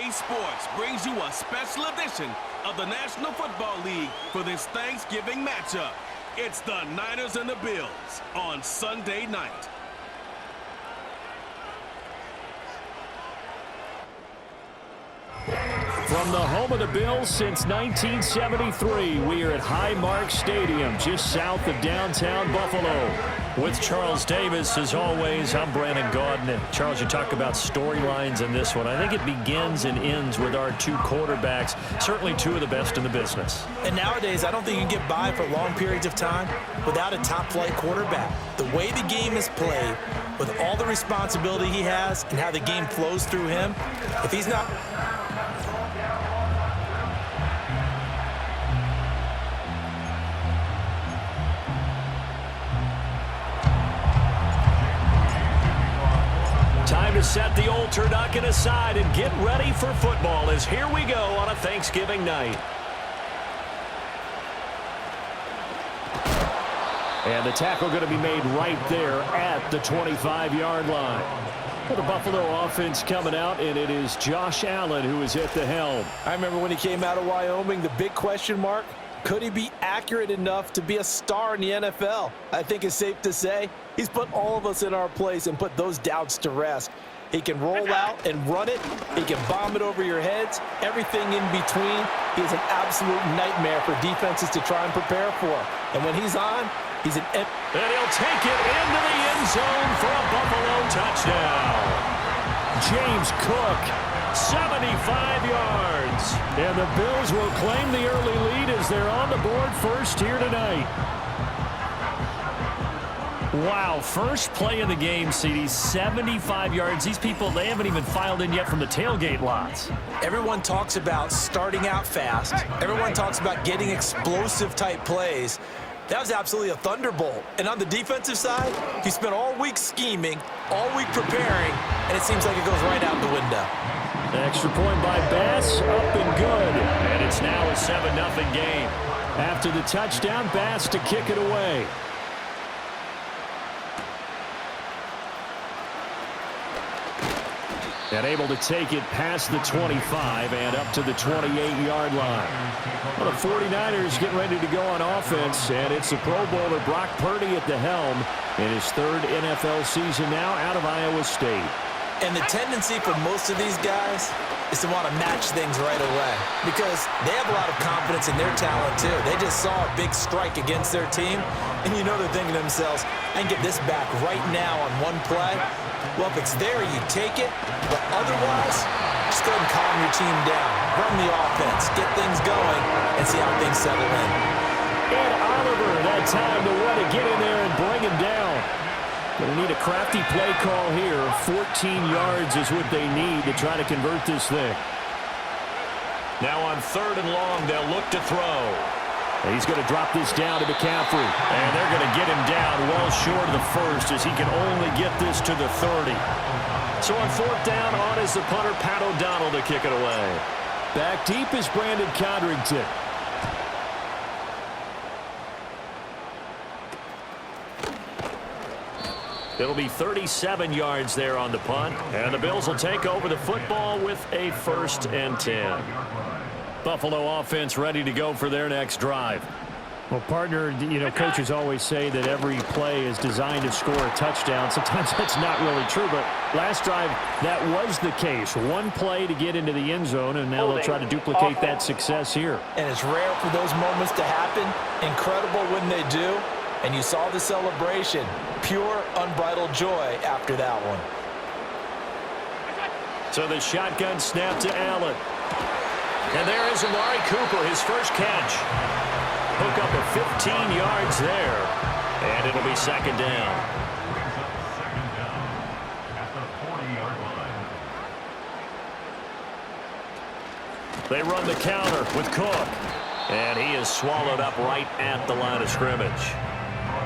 EA Sports brings you a special edition of the National Football League for this Thanksgiving matchup. It's the Niners and the Bills on Sunday night. From the home of the Bills since 1973, we are at Highmark Stadium, just south of downtown Buffalo. With Charles Davis, as always, I'm Brandon Gaudin. And Charles, you talk about storylines in this one. I think it begins and ends with our two quarterbacks, certainly two of the best in the business. And nowadays, I don't think you can get by for long periods of time without a top-flight quarterback. The way the game is played, with all the responsibility he has and how the game flows through him, if he's not... Time to set the old turducken aside and get ready for football as here we go on a Thanksgiving night. And the tackle going to be made right there at the 25-yard line. For the Buffalo offense coming out, and it is Josh Allen who is at the helm. I remember when he came out of Wyoming, the big question mark, could he be accurate enough to be a star in the NFL? I think it's safe to say he's put all of us in our place and put those doubts to rest. He can roll out and run it. He can bomb it over your heads. Everything in between. He is an absolute nightmare for defenses to try and prepare for. And when he's on, he's an... And he'll take it into the end zone for a Buffalo touchdown. James Cook, 75 yards. And the Bills will claim the early lead as they're on the board first here tonight. Wow, first play of the game, CD, 75 yards. These people, they haven't even filed in yet from the tailgate lots. Everyone talks about starting out fast. Everyone talks about getting explosive-type plays. That was absolutely a thunderbolt. And on the defensive side, he spent all week scheming, all week preparing, and it seems like it goes right out the window. Extra point by Bass, up and good. And it's now a 7-0 game. After the touchdown, Bass to kick it away. And able to take it past the 25 and up to the 28-yard line. Well, the 49ers getting ready to go on offense, and it's the Pro Bowler Brock Purdy at the helm in his third NFL season now out of Iowa State. And the tendency for most of these guys is to want to match things right away because they have a lot of confidence in their talent too. They just saw a big strike against their team, and you know they're thinking to themselves, I can get this back right now on one play. Well, if it's there, you take it, but otherwise, just go ahead and calm your team down. Run the offense, get things going, and see how things settle in. And Oliver, that time to want to get in there and bring him down. Going to need a crafty play call here. 14 yards is what they need to try to convert this thing. Now on 3rd and long, they'll look to throw. He's going to drop this down to McCaffrey. And they're going to get him down well short of the first as he can only get this to the 30. So on 4th down, on is the punter, Pat O'Donnell, to kick it away. Back deep is Brandon Codrington. It'll be 37 yards there on the punt. And the Bills will take over the football with a 1st and 10. Buffalo offense ready to go for their next drive. Well, partner, you know, coaches always say that every play is designed to score a touchdown. Sometimes that's not really true, but last drive, that was the case. One play to get into the end zone, and now they'll try to duplicate that success here. And it's rare for those moments to happen. Incredible when they do. And you saw the celebration. Pure, unbridled joy after that one. So the shotgun snap to Allen. And there is Amari Cooper, his first catch. Hook up of 15 yards there. And it'll be 2nd down. They run the counter with Cook. And he is swallowed up right at the line of scrimmage.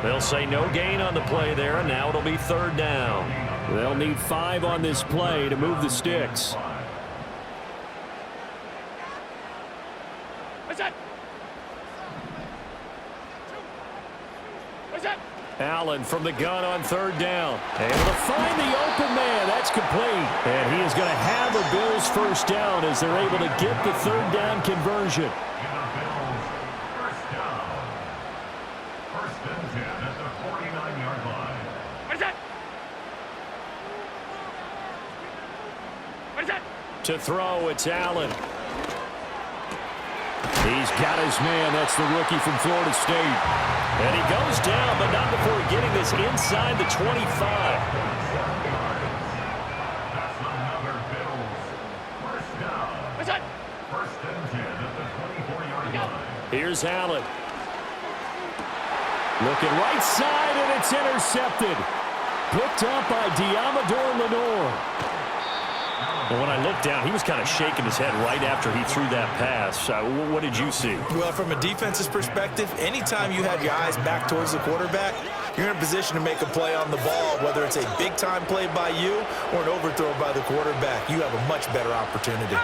They'll say no gain on the play there, and now it'll be 3rd down. They'll need 5 on this play to move the sticks. Allen from the gun on third down. Able to find the open man. That's complete. And he is going to have the Bills first down as they're able to get the third down conversion. First and 10 at the 49-yard line. What is that? What is that? To throw, it's Allen. He's got his man. That's the rookie from Florida State. And he goes down, but not before getting this inside the 25. That's another Bills. First down. What's that? First and 10 at the 24-yard line. Here's Allen. Looking right side, and it's intercepted. Picked up by Diamador Lenore. And when I looked down, he was kind of shaking his head right after he threw that pass. What did you see? Well, from a defense's perspective, anytime you have your eyes back towards the quarterback, you're in a position to make a play on the ball, whether it's a big-time play by you or an overthrow by the quarterback. You have a much better opportunity.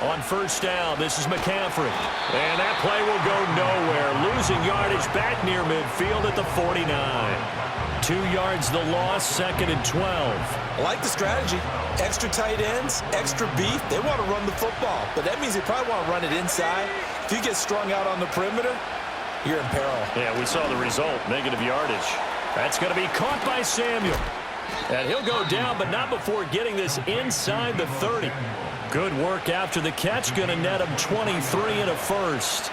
On first down, this is McCaffrey. And that play will go nowhere. Losing yardage back near midfield at the 49. 2 yards the loss, second and 12. I like the strategy. Extra tight ends, extra beef. They want to run the football, but that means they probably want to run it inside. If you get strung out on the perimeter, you're in peril. Yeah, we saw the result, negative yardage. That's going to be caught by Samuel. And he'll go down, but not before getting this inside the 30. Good work after the catch. Going to net him 23 and a first.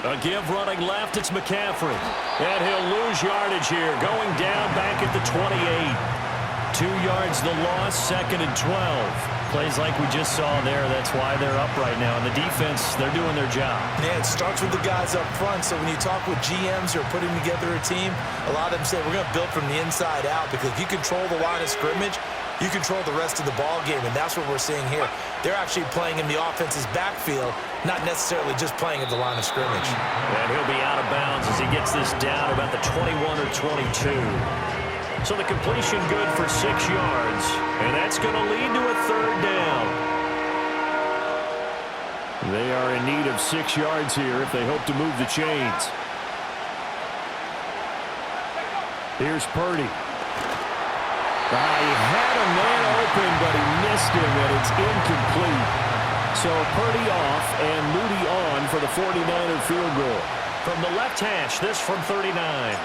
A give running left, it's McCaffrey. And he'll lose yardage here. Going down back at the 28. 2 yards the loss, second and 12. Plays like we just saw there. That's why they're up right now. And the defense, they're doing their job. Yeah, it starts with the guys up front. So when you talk with GMs who are putting together a team, a lot of them say we're going to build from the inside out, because if you control the line of scrimmage, you control the rest of the ball game, and that's what we're seeing here. They're actually playing in the offense's backfield, not necessarily just playing at the line of scrimmage. And he'll be out of bounds as he gets this down about the 21 or 22. So the completion good for 6 yards, and that's going to lead to a third down. They are in need of 6 yards here if they hope to move the chains. Here's Purdy. He had a man open, but he missed him, and it's incomplete. So Purdy off and Moody on for the 49er field goal. From the left hash, this from 39.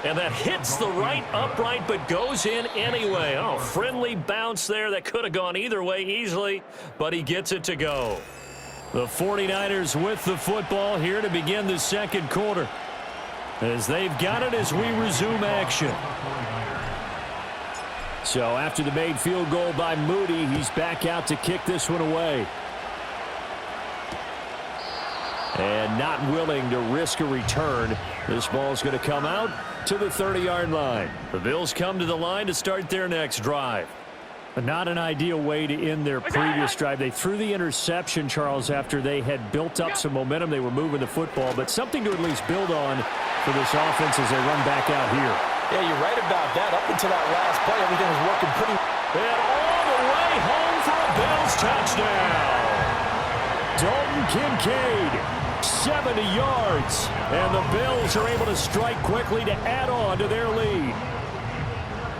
And that hits the right upright, but goes in anyway. Oh, friendly bounce there that could have gone either way easily, but he gets it to go. The 49ers with the football here to begin the second quarter, as they've got it as we resume action. So after the made field goal by Moody, he's back out to kick this one away. And not willing to risk a return. This ball's going to come out to the 30-yard line. The Bills come to the line to start their next drive. But not an ideal way to end their previous drive. They threw the interception, Charles, after they had built up some momentum. They were moving the football, but something to at least build on for this offense as they run back out here. Yeah, you're right about that. Up until that last play, everything was working pretty. And all the way home for a Bills touchdown. Dalton Kincaid, 70 yards. And the Bills are able to strike quickly to add on to their lead.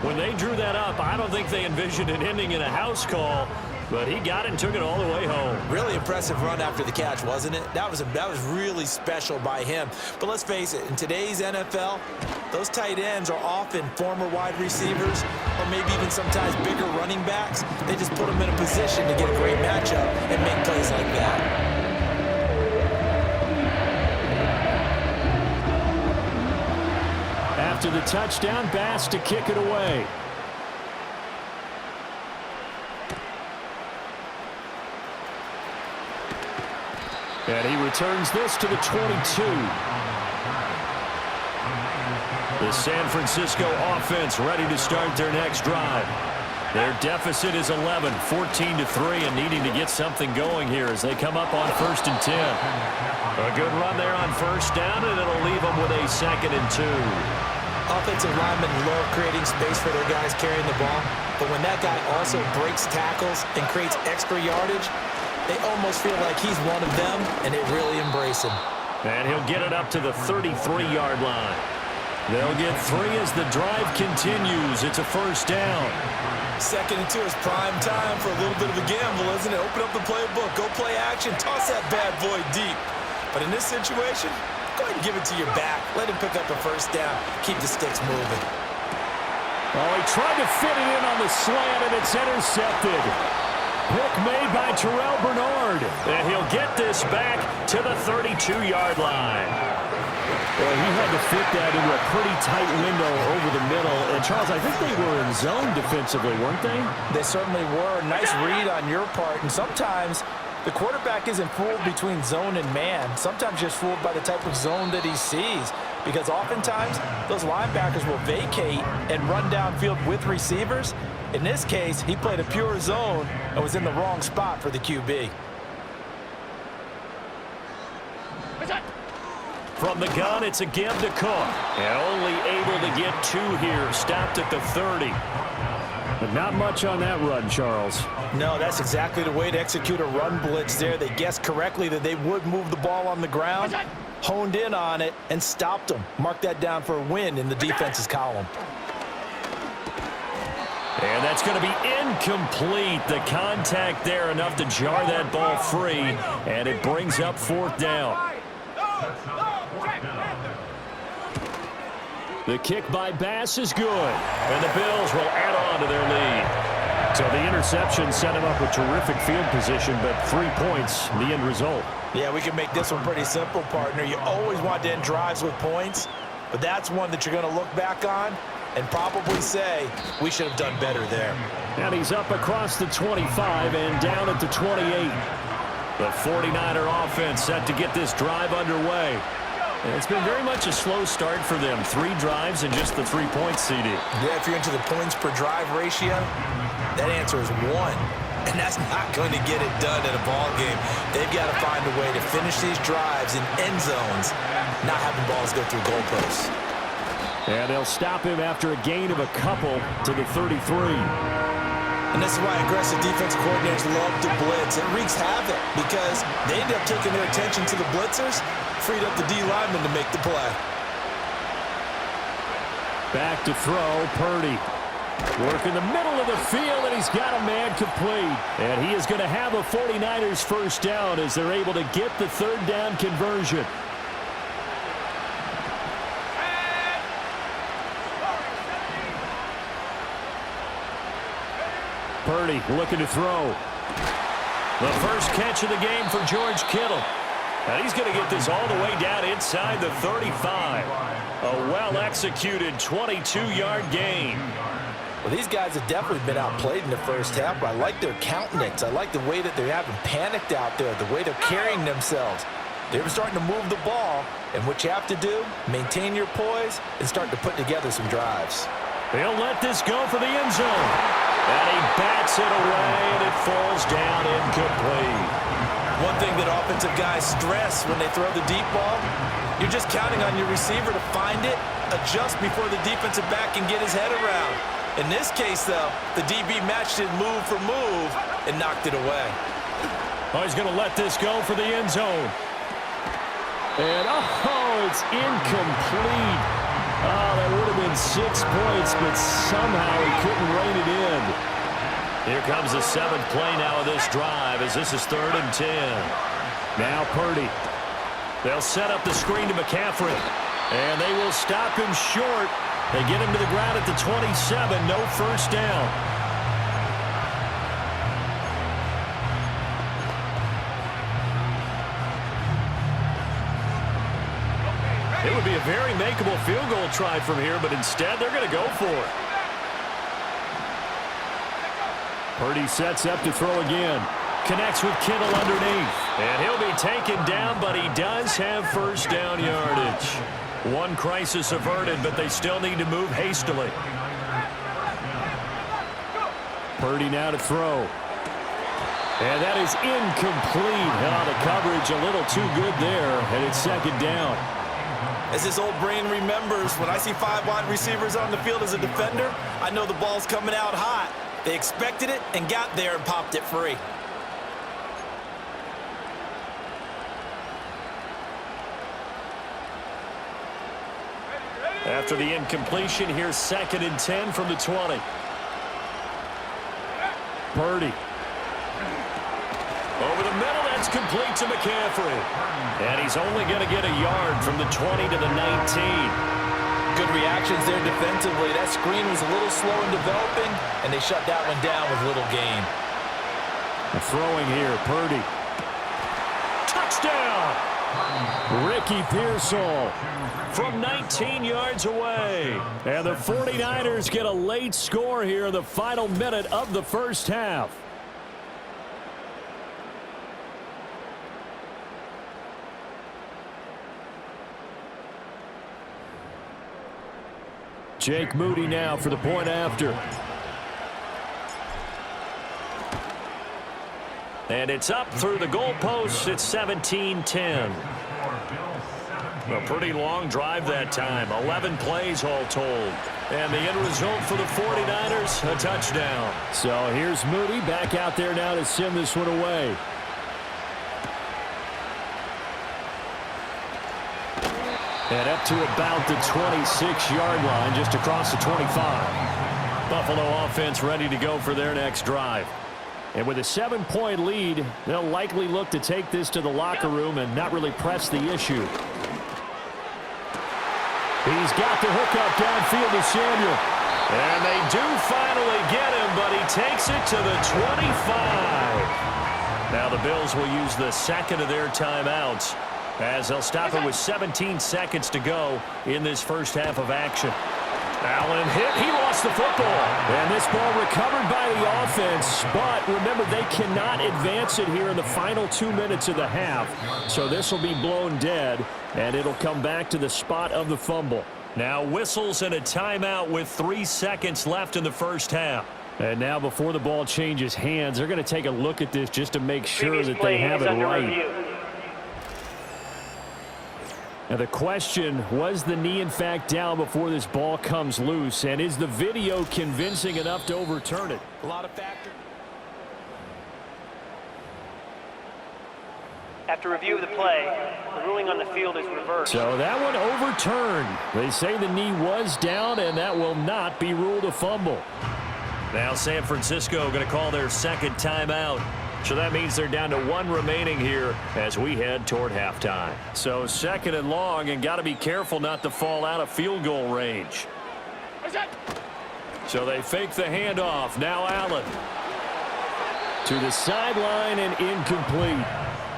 When they drew that up, I don't think they envisioned it ending in a house call, but he got it and took it all the way home. Really impressive run after the catch, wasn't it? That was really special by him. But let's face it, in today's NFL, those tight ends are often former wide receivers or maybe even sometimes bigger running backs. They just put them in a position to get a great matchup and make plays like that. After the touchdown, Bass to kick it away. And he returns this to the 22. The San Francisco offense ready to start their next drive. Their deficit is 11, 14-3, and needing to get something going here as they come up on 1st and 10. A good run there on first down, and it'll leave them with a 2nd and 2. Offensive linemen love creating space for their guys carrying the ball, but when that guy also breaks tackles and creates extra yardage, they almost feel like he's one of them, and they really embrace him. And he'll get it up to the 33-yard line. They'll get 3 as the drive continues. It's a first down. 2nd and 2 is prime time for a little bit of a gamble, isn't it? Open up the playbook, go play action, toss that bad boy deep. But in this situation, go ahead and give it to your back. Let him pick up a first down. Keep the sticks moving. Oh, he tried to fit it in on the slant, and it's intercepted. Pick made by Terrell Bernard. And he'll get this back to the 32-yard line. Well, he had to fit that into a pretty tight window over the middle. And, Charles, I think they were in zone defensively, weren't they? They certainly were. Nice read on your part. And sometimes the quarterback isn't fooled between zone and man. Sometimes just fooled by the type of zone that he sees. Because oftentimes, those linebackers will vacate and run downfield with receivers. In this case, he played a pure zone and was in the wrong spot for the QB. From the gun, it's again to Cook. And only able to get 2 here. Stopped at the 30. But not much on that run, Charles. No, that's exactly the way to execute a run blitz there. They guessed correctly that they would move the ball on the ground, honed in on it, and stopped them. Mark that down for a win in the defense's column. And that's going to be incomplete. The contact there enough to jar that ball free. And it brings up 4th down. The kick by Bass is good. And the Bills will add on to their lead. So the interception set him up with terrific field position, but 3 points, the end result. Yeah, we can make this one pretty simple, partner. You always want to end drives with points, but that's one that you're going to look back on and probably say, we should have done better there. And he's up across the 25 and down at the 28. The 49er offense set to get this drive underway. And it's been very much a slow start for them. 3 drives and just the 3 points, CD. Yeah, if you're into the points per drive ratio, that answer is 1. And that's not going to get it done in a ball game. They've got to find a way to finish these drives in end zones, not having balls go through goalposts. And they'll stop him after a gain of a couple to the 33. And this is why aggressive defensive coordinators love to blitz. It wreaks havoc because they end up taking their attention to the blitzers, freed up the D lineman to make the play. Back to throw, Purdy. Work in the middle of the field, and he's got a man complete. And he is going to have a 49ers first down as they're able to get the 3rd down conversion. Purdy looking to throw. The first catch of the game for George Kittle. And he's going to get this all the way down inside the 35. A well-executed 22-yard gain. Well, these guys have definitely been outplayed in the first half, but I like their countenance. I like the way that they haven't panicked out there, the way they're carrying themselves. They're starting to move the ball, and what you have to do, maintain your poise and start to put together some drives. They'll let this go for the end zone. And he bats it away, and it falls down incomplete. One thing that offensive guys stress when they throw the deep ball, you're just counting on your receiver to find it, adjust before the defensive back can get his head around. In this case, though, the DB matched it move for move and knocked it away. Oh, he's going to let this go for the end zone. And, oh, it's incomplete. Oh, that would have been 6 points, but somehow he couldn't rein it in. Here comes the 7th play now of this drive as this is 3rd and 10. Now Purdy. They'll set up the screen to McCaffrey. And they will stop him short. They get him to the ground at the 27. No first down. It would be a very makeable field goal try from here, but instead they're going to go for it. Purdy sets up to throw again. Connects with Kittle underneath. And he'll be taken down, but he does have first down yardage. One crisis averted, but they still need to move hastily. Purdy now to throw. And that is incomplete. Oh, the coverage a little too good there, and it's 2nd down. As his old brain remembers, when I see 5 wide receivers on the field as a defender, I know the ball's coming out hot. They expected it and got there and popped it free. After the incompletion, here's 2nd and 10 from the 20. Purdy. Over the middle, that's complete to McCaffrey. And he's only going to get a yard from the 20 to the 19. Good reactions there defensively. That screen was a little slow in developing, and they shut that one down with little gain. Throwing here, Purdy. Touchdown! Ricky Pearsall from 19 yards away. And the 49ers get a late score here in the final minute of the first half. Jake Moody now for the point after. And it's up through the goalposts. It's 17-10. A pretty long drive that time. 11 plays all told. And the end result for the 49ers, a touchdown. So here's Moody back out there now to send this one away. And up to about the 26-yard line, just across the 25. Buffalo offense ready to go for their next drive. And with a 7-point lead, they'll likely look to take this to the locker room and not really press the issue. He's got the hookup downfield to Samuel. And they do finally get him, but he takes it to the 25. Now the Bills will use the second of their timeouts, as they'll stop it with 17 seconds to go in this first half of action. Allen hit. He lost the football. And this ball recovered by the offense. But remember, they cannot advance it here in the final 2 minutes of the half. So this will be blown dead, and it'll come back to the spot of the fumble. Now whistles and a timeout with 3 seconds left in the first half. And now before the ball changes hands, they're going to take a look at this just to make sure that they have it right. Now the question, was the knee in fact down before this ball comes loose? And is the video convincing enough to overturn it? A lot of factors. After review of the play, the ruling on the field is reversed. So that one overturned. They say the knee was down, and that will not be ruled a fumble. Now San Francisco going to call their second timeout. So that means they're down to 1 remaining here as we head toward halftime. So 2nd and long, and got to be careful not to fall out of field goal range. So they fake the handoff. Now Allen to the sideline and incomplete.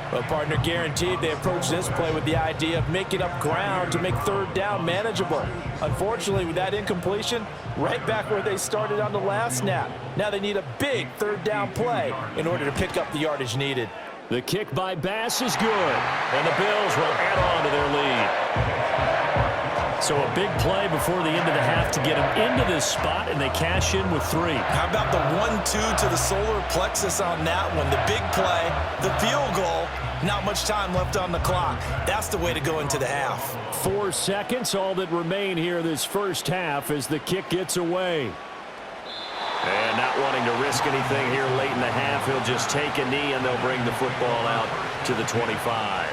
Well, partner, guaranteed they approach this play with the idea of making up ground to make 3rd down manageable. Unfortunately, with that incompletion, right back where they started on the last snap. Now they need a big 3rd down play in order to pick up the yardage needed. The kick by Bass is good, and the Bills will add on to their lead. So a big play before the end of the half to get them into this spot, and they cash in with 3. How about the 1-2 to the solar plexus on that one? The big play, the field goal, not much time left on the clock. That's the way to go into the half. 4 seconds, all that remain here this first half as the kick gets away. And not wanting to risk anything here late in the half, he'll just take a knee, and they'll bring the football out to the 25.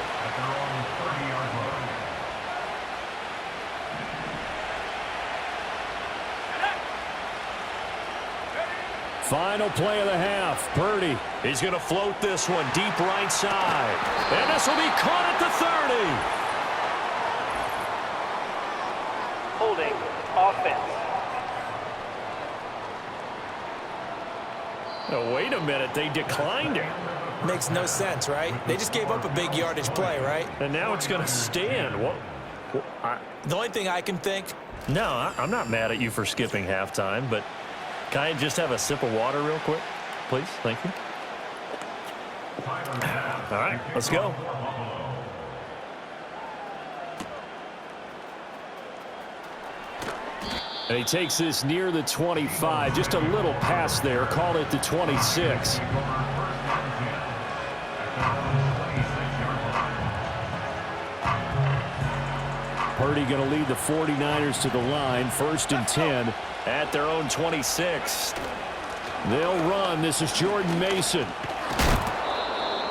Final play of the half. Purdy. He's going to float this one deep right side. And this will be caught at the 30. Holding offense. Oh, wait a minute. They declined it. Makes no sense, right? They just gave up a big yardage play, right? And now it's going to stand. What? The only thing I can think. No, I'm not mad at you for skipping halftime, but can I just have a sip of water real quick, please? Thank you. All right, let's go. And he takes this near the 25. Just a little pass there. Call it the 26. Purdy going to lead the 49ers to the line. 1st and 10 at their own 26. They'll run. This is Jordan Mason.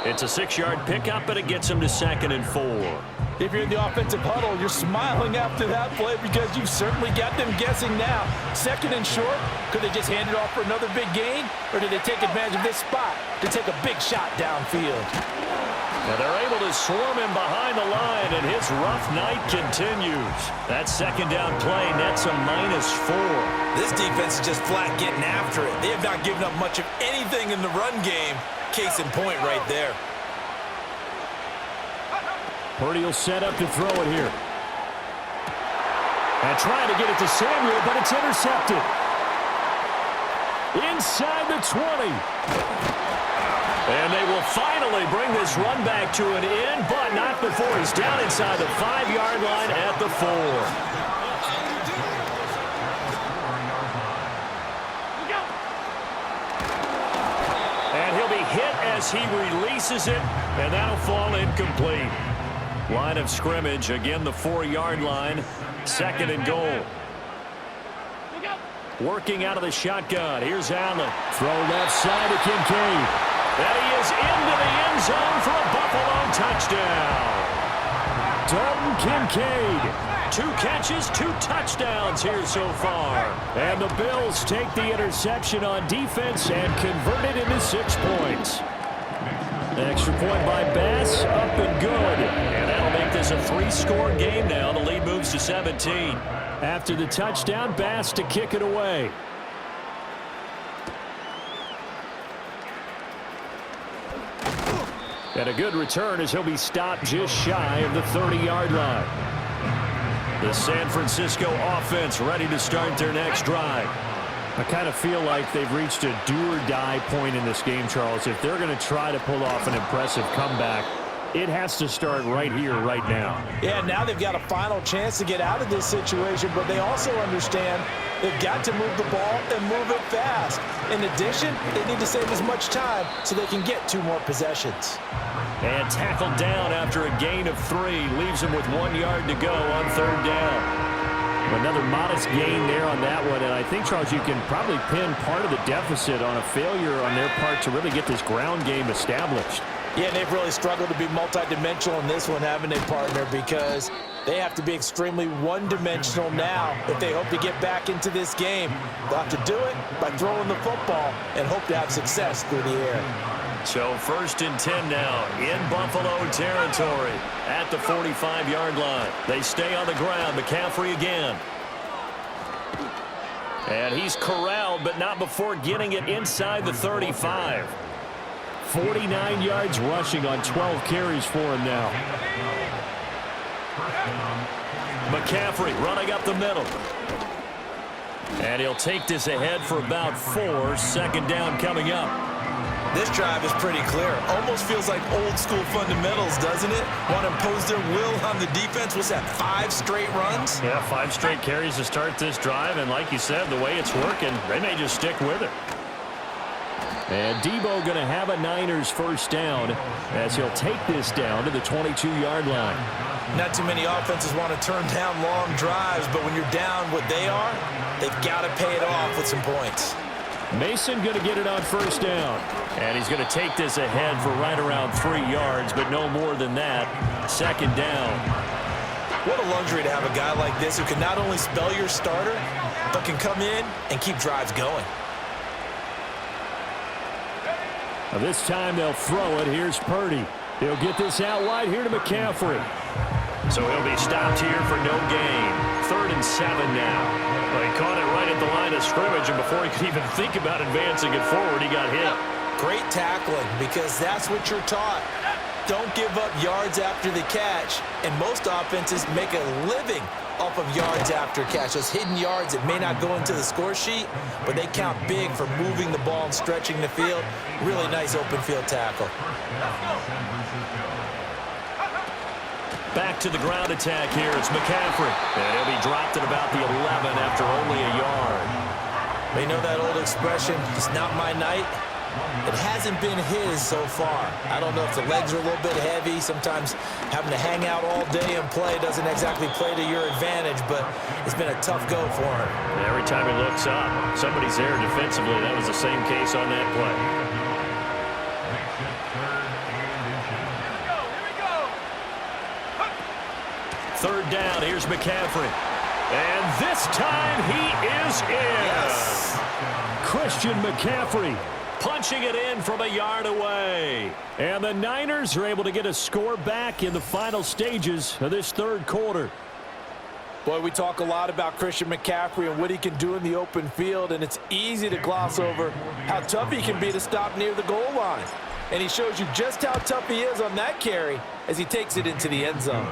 It's a 6-yard pickup, but it gets him to 2nd and 4. If you're in the offensive huddle, you're smiling after that play because you've certainly got them guessing now. 2nd and short, could they just hand it off for another big gain? Or did they take advantage of this spot to take a big shot downfield? Now they're able to swarm him behind the line, and his rough night continues. That 2nd down play nets a -4. This defense is just flat getting after it. They have not given up much of anything in the run game. Case in point right there. Purdy will set up to throw it here. And trying to get it to Samuel, but it's intercepted. Inside the 20. And they will finally bring this run back to an end, but not before he's down inside the 5-yard line at the 4. And he'll be hit as he releases it, and that'll fall incomplete. Line of scrimmage, again the 4-yard line, 2nd and goal. Working out of the shotgun. Here's Allen. Throw left side to Kincaid. And he is into the end zone for a Buffalo touchdown. Dalton Kincaid. 2 catches, 2 touchdowns here so far. And the Bills take the interception on defense and convert it into 6 points. Extra point by Bass, up and good. And that'll make this a 3-score game now. The lead moves to 17. After the touchdown, Bass to kick it away. And a good return as he'll be stopped just shy of the 30-yard line. The San Francisco offense ready to start their next drive. I kind of feel like they've reached a do-or-die point in this game, Charles. If they're going to try to pull off an impressive comeback, it has to start right here, right now. Yeah, now they've got a final chance to get out of this situation, but they also understand they've got to move the ball and move it fast. In addition, they need to save as much time so they can get 2 more possessions. And tackled down after a gain of 3. Leaves him with 1 yard to go on 3rd down. Another modest gain there on that one, and I think, Charles, you can probably pin part of the deficit on a failure on their part to really get this ground game established. Yeah, they've really struggled to be multidimensional in this one, haven't they, partner? Because they have to be extremely one-dimensional now if they hope to get back into this game. They'll have to do it by throwing the football and hope to have success through the air. So 1st and 10 now in Buffalo territory at the 45-yard line. They stay on the ground. McCaffrey again. And he's corralled, but not before getting it inside the 35. 49 yards rushing on 12 carries for him now. McCaffrey running up the middle. And he'll take this ahead for about 4. 2nd down coming up. This drive is pretty clear. Almost feels like old school fundamentals, doesn't it? Want to impose their will on the defense. What's that, 5 straight runs? Yeah, 5 straight carries to start this drive. And like you said, the way it's working, they may just stick with it. And Debo going to have a Niners 1st down as he'll take this down to the 22-yard line. Not too many offenses want to turn down long drives, but when you're down what they are, they've got to pay it off with some points. Mason going to get it on 1st down. And he's going to take this ahead for right around 3 yards, but no more than that. 2nd down. What a luxury to have a guy like this who can not only spell your starter, but can come in and keep drives going. Now this time they'll throw it. Here's Purdy. He'll get this out wide here to McCaffrey. So he'll be stopped here for no gain. 3rd and 7 now. Well, he caught it right at the line of scrimmage, and before he could even think about advancing it forward, he got hit. Great tackling, because that's what you're taught. Don't give up yards after the catch, and most offenses make a living off of yards after catch. Those hidden yards that may not go into the score sheet, but they count big for moving the ball and stretching the field. Really nice open field tackle. Back to the ground attack here. It's McCaffrey. And he'll be dropped at about the 11 after only a yard. They know that old expression, it's not my night. It hasn't been his so far. I don't know if the legs are a little bit heavy. Sometimes having to hang out all day and play doesn't exactly play to your advantage, but it's been a tough go for him. And every time he looks up, somebody's there defensively. That was the same case on that play. Third down, here's McCaffrey. And this time he is in. Yes. Christian McCaffrey punching it in from a yard away. And the Niners are able to get a score back in the final stages of this third quarter. Boy, we talk a lot about Christian McCaffrey and what he can do in the open field, and it's easy to gloss over how tough he can be to stop near the goal line. And he shows you just how tough he is on that carry as he takes it into the end zone.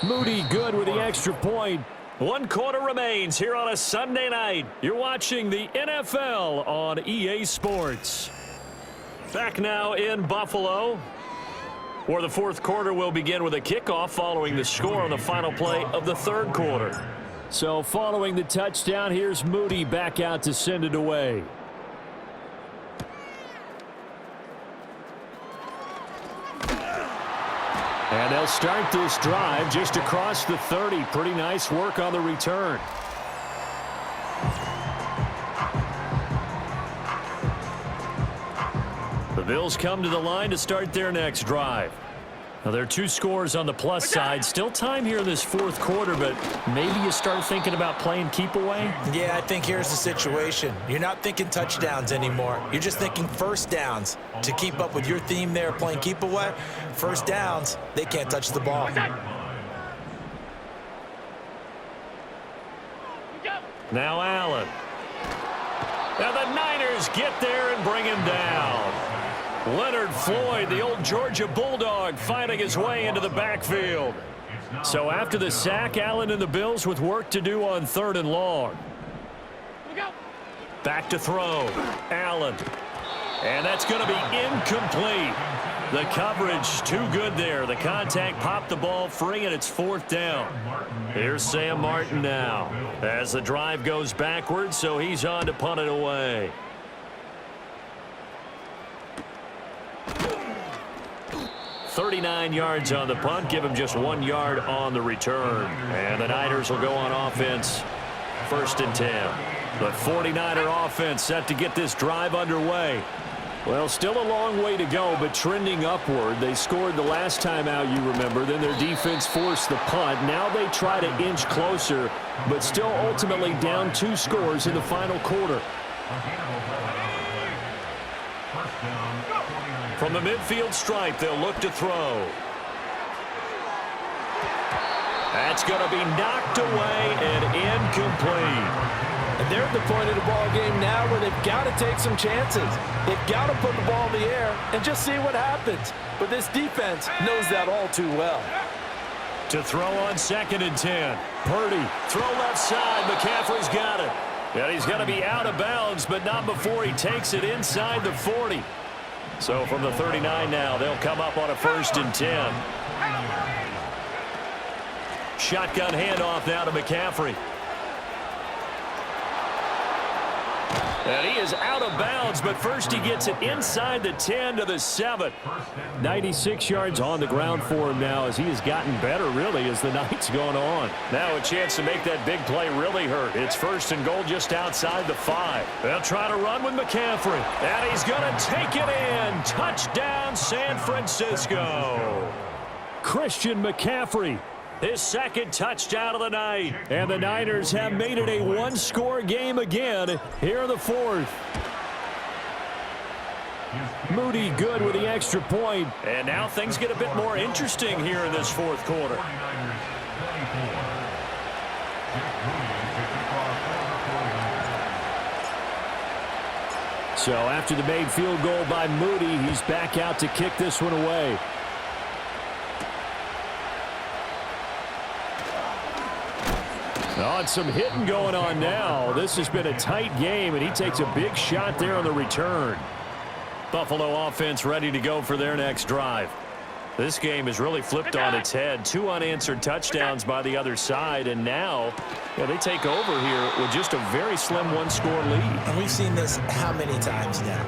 Moody good with the extra point. 1 quarter remains here on a Sunday night. You're watching the NFL on EA Sports. Back now in Buffalo, where the fourth quarter will begin with a kickoff following the score on the final play of the third quarter. So following the touchdown, here's Moody back out to send it away. And they'll start this drive just across the 30. Pretty nice work on the return. The Bills come to the line to start their next drive. Now, there are 2 scores on the plus side. Still time here in this fourth quarter, but maybe you start thinking about playing keep away? Yeah, I think here's the situation. You're not thinking touchdowns anymore. You're just thinking first downs. To keep up with your theme there, playing keep away, first downs, they can't touch the ball. Now Allen. Now the Niners get there and bring him down. Leonard Floyd, the old Georgia Bulldog, finding his way into the backfield. So after the sack, Allen and the Bills with work to do on 3rd and long. Back to throw. Allen. And that's going to be incomplete. The coverage too good there. The contact popped the ball free, and it's 4th down. Here's Sam Martin now as the drive goes backwards, so he's on to punt it away. $39 yards on the punt, give him just 1 yard on the return. And the Niners will go on offense, 1st and 10. The 49er offense set to get this drive underway. Well, still a long way to go, but trending upward. They scored the last time out, you remember. Then their defense forced the punt. Now they try to inch closer, but still ultimately down 2 scores in the final quarter. From the midfield stripe, they'll look to throw. That's going to be knocked away and incomplete. And they're at the point of the ball game now where they've got to take some chances. They've got to put the ball in the air and just see what happens. But this defense knows that all too well. To throw on 2nd and 10. Purdy, throw left side. McCaffrey's got it. And he's going to be out of bounds, but not before he takes it inside the 40. So from the 39 now, they'll come up on a 1st and 10. Shotgun handoff now to McCaffrey. And he is out of bounds, but first he gets it inside the 10 to the 7. 96 yards on the ground for him now as he has gotten better, really, as the night's gone on. Now a chance to make that big play really hurt. It's 1st and goal just outside the 5. They'll try to run with McCaffrey. And he's going to take it in. Touchdown, San Francisco. Christian McCaffrey. His 2nd touchdown of the night. And the Niners have made it a 1-score game again here in the 4th. Moody good with the extra point. And now things get a bit more interesting here in this 4th quarter. So after the made field goal by Moody, he's back out to kick this one away. Oh, and some hitting going on now. This has been a tight game, and he takes a big shot there on the return. Buffalo offense ready to go for their next drive. This game is really flipped on its head. 2 unanswered touchdowns by the other side, and now they take over here with just a very slim 1-score lead. And we've seen this how many times now?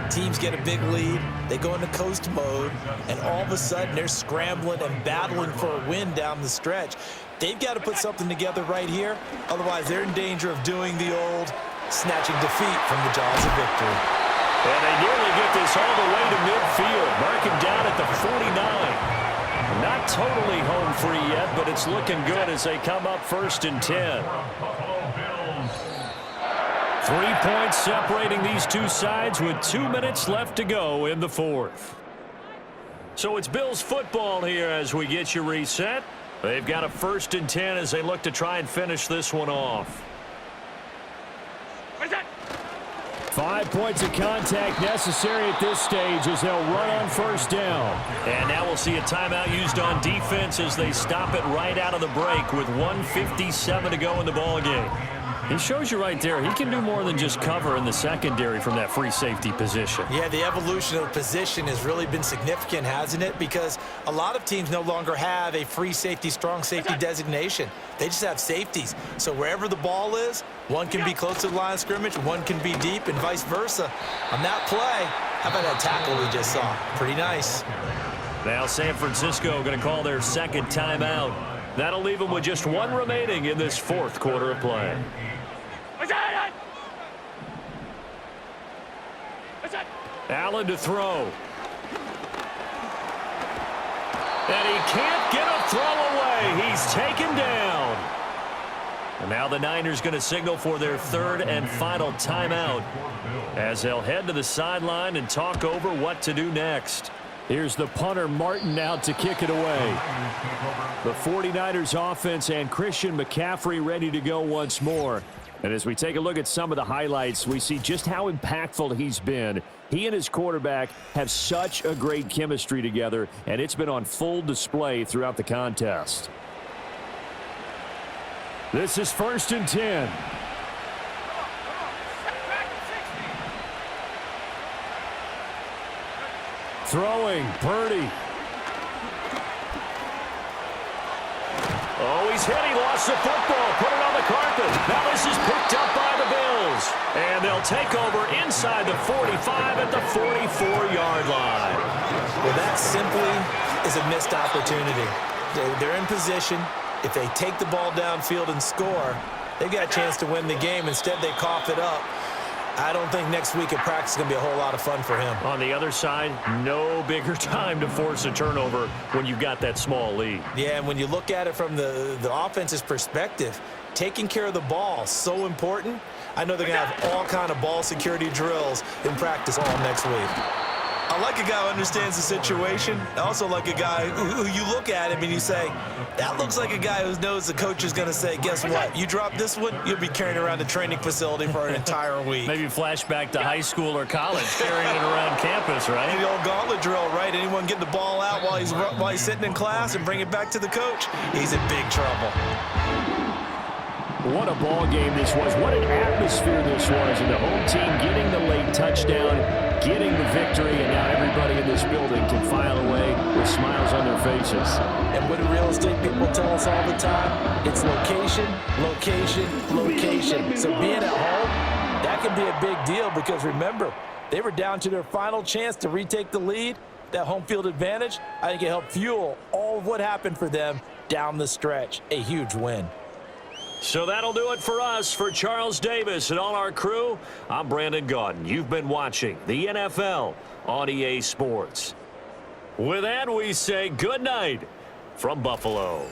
Teams get a big lead, they go into coast mode, and all of a sudden they're scrambling and battling for a win down the stretch. They've got to put something together right here, otherwise they're in danger of doing the old snatching defeat from the jaws of victory. And they nearly get this all the way to midfield, marking down at the 49. Not totally home free yet, but it's looking good as they come up 1st and 10. 3 points separating these two sides with 2 minutes left to go in the fourth. So it's Bills football here as we get you reset. They've got a 1st and 10 as they look to try and finish this one off. 5 points of contact necessary at this stage as they'll run on 1st down. And now we'll see a timeout used on defense as they stop it right out of the break with 1:57 to go in the ballgame. He shows you right there, he can do more than just cover in the secondary from that free safety position. Yeah, the evolution of the position has really been significant, hasn't it? Because a lot of teams no longer have a free safety, strong safety designation. They just have safeties. So wherever the ball is, one can be close to the line of scrimmage, one can be deep, and vice versa. On that play, how about that tackle we just saw? Pretty nice. Now San Francisco going to call their second timeout. That'll leave them with just one remaining in this fourth quarter of play. Allen to throw. And he can't get a throw away. He's taken down. And now the Niners going to signal for their third and final timeout as they'll head to the sideline and talk over what to do next. Here's the punter, Martin, out to kick it away. The 49ers offense and Christian McCaffrey ready to go once more. And as we take a look at some of the highlights, we see just how impactful he's been. He and his quarterback have such a great chemistry together, and it's been on full display throughout the contest. This is 1st and 10. Throwing, Purdy. Oh, he's hit. He lost the football. Put it on the carpet. Now this is picked up by the Bills. And they'll take over inside the 45 at the 44-yard line. Well, that simply is a missed opportunity. They're in position. If they take the ball downfield and score, they've got a chance to win the game. Instead, they cough it up. I don't think next week at practice is going to be a whole lot of fun for him. On the other side, no bigger time to force a turnover when you've got that small lead. Yeah, and when you look at it from the offense's perspective, taking care of the ball is so important. I know they're going to have all kind of ball security drills in practice all next week. I like a guy who understands the situation. I also like a guy who you look at him and you say, that looks like a guy who knows the coach is going to say, guess what? You drop this one, you'll be carrying around the training facility for an entire week. Maybe flashback to high school or college, carrying it around campus, right? The old gauntlet drill, right? Anyone get the ball out while he's sitting in class and bring it back to the coach, he's in big trouble. What a ball game this was. What an atmosphere this was. And the home team getting the late touchdown, getting the victory, and now everybody in this building can file away with smiles on their faces. And what do real estate people tell us all the time? It's location, location, location. So being at home, that can be a big deal because remember, they were down to their final chance to retake the lead. That home field advantage, I think it helped fuel all of what happened for them down the stretch. A huge win. So that'll do it for us. For Charles Davis and all our crew, I'm Brandon Gaudin. You've been watching the NFL on EA Sports. With that, we say good night from Buffalo.